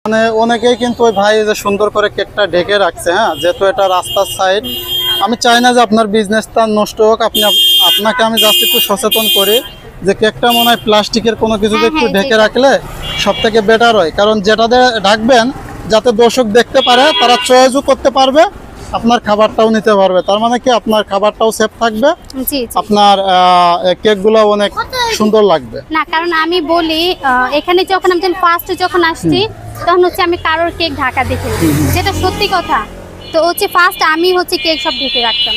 মানে অনেকেই কিন্তু ওই ভাই যে সুন্দর করে কেকটা ঢেকে রাখছে, হ্যাঁ, যেহেতু এটা রাস্তার সাইড। আমি চাই না যে আপনার বিজনেসটা নষ্ট হোক। আপনাকে আমি জাস্ট একটু সচেতন করি যে কেকটা মনে হয় প্লাস্টিকের কোনো কিছুতে একটু ঢেকে রাখলে সব থেকে বেটার হয়। কারণ যেটাতে ঢাকবেন যাতে দর্শক দেখতে পারে, তারা চয়েসও করতে পারবে, আপনার খাবারটাও নিতে পারবে। তার মানে কি আপনার খাবারটাও সেফ থাকবে, আপনার কেকগুলো অনেক সুন্দর লাগবে। না, কারণ আমি বলি এখানে যখন আমি ফার্স্ট যখন আসছি তখন হচ্ছে আমি কারোর কেক ঢাকা দেখি, যেটা সত্যি কথা। তো হচ্ছে ফার্স্ট আমি হচ্ছে কেক সব ঢেকে রাখতাম।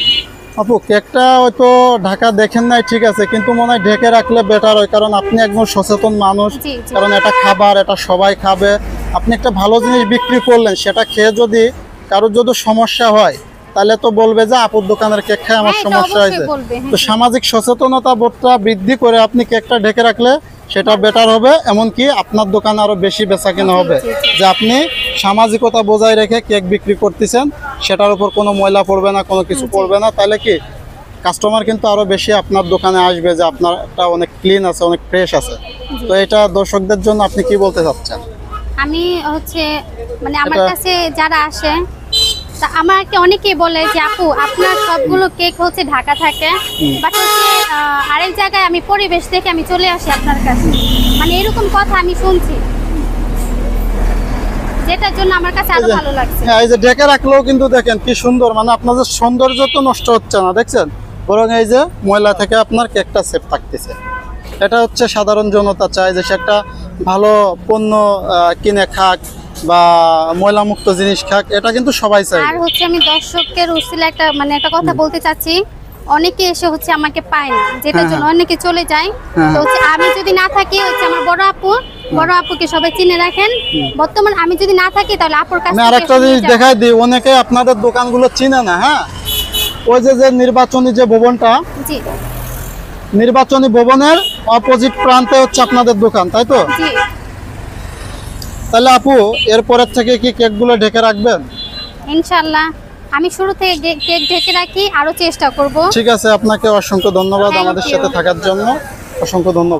আপু কেকটা হয়তো ঢাকা দেখেন নাই, ঠিক আছে, কিন্তু মনে হয় ঢেকে রাখলে বেটার হয়। কারণ আপনি একজন সচেতন মানুষ, কারণ এটা খাবার, এটা সবাই খাবে। আপনি একটা ভালো জিনিস বিক্রি করলেন, সেটা খেয়ে যদি কারোর যদি সমস্যা হয় তাহলে তো বলবে যে আপুর দোকানের কেক খায় আমার সমস্যা হয়েছে। তো সামাজিক সচেতনতা বোধটা বৃদ্ধি করে আপনি কেকটা ঢেকে রাখলে সেটা বেটার হবে। এমনকি আপনার দোকানে আরো বেশি বেচাকেনা হবে, যে আপনি সামাজিকতা বজায় রেখে কেক বিক্রি করতেছেন, সেটার উপর কোনো ময়লা পড়বে না, কোনো কিছু পড়বে না। তাহলে কি কাস্টমার কিন্তু আরো বেশি আপনার দোকানে আসবে, যে আপনারটা অনেক ক্লিন আছে, অনেক ফ্রেশ আছে। তো এটা দর্শকদের জন্য আপনি কি বলতে চাচ্ছেন? আমি হচ্ছে মানে আমার কাছে যারা আসে তা আমাকে অনেকেই বলে যে আপু আপনার সবগুলো কেক হচ্ছে ঢাকা থাকে, বাট হচ্ছে আরেক জায়গায় আমি পরিবেশ দেখে আমি চলে আসি আপনার কাছে, মানে এরকম কথা আমি শুনছি, যেটার জন্য আমার কাছে আরো ভালো লাগছে। হ্যাঁ, এই যে ঢেকে রাখলেও কিন্তু দেখেন কি সুন্দর, মানে আপনাদের সৌন্দর্য তো নষ্ট হচ্ছে না, দেখছেন, বরং এই যে ময়লা থেকে আপনার কেকটা সেফ থাকতেছে। এটা হচ্ছে সাধারণ জনতা চায় যে সে একটা ভালো পণ্য কিনে খাক বা ময়লা মুক্ত জিনিস খাক, এটা কিন্তু সবাই চায়। আর হচ্ছে আমি দর্শকের উসিলায় একটা কথা বলতে চাচ্ছি, অনেকে এসে হচ্ছে আমাকে পায় না, যেটার জন্য অনেকে চলে যায়। তো হচ্ছে আমি যদি না থাকি হচ্ছে আমার বড় আপুকে সবাই চিনে রাখেন। বর্তমান আমি যদি না থাকি তাহলে আপুর কাছে আমি আরেকটা জিনিস দেখাই দিই, অনেকে আপনাদের দোকানগুলো চিনে না। হ্যাঁ, ওই যে নির্বাচনী যে ভবনটা, জি, নির্বাচনী ভবনের অপোজিট প্রান্তে হচ্ছে আপনাদের দোকান, তাই তো? জি। তাহলে আপু এরপরের থেকে কি কেকগুলো ঢেকে রাখবেন? ইনশাআল্লাহ আমি শুরু থেকে কেক ঢেকে রাখি, আরো চেষ্টা করব। ঠিক আছে, আপনাকে অসংখ্য ধন্যবাদ আমাদের সাথে থাকার জন্য, অসংখ্য ধন্যবাদ।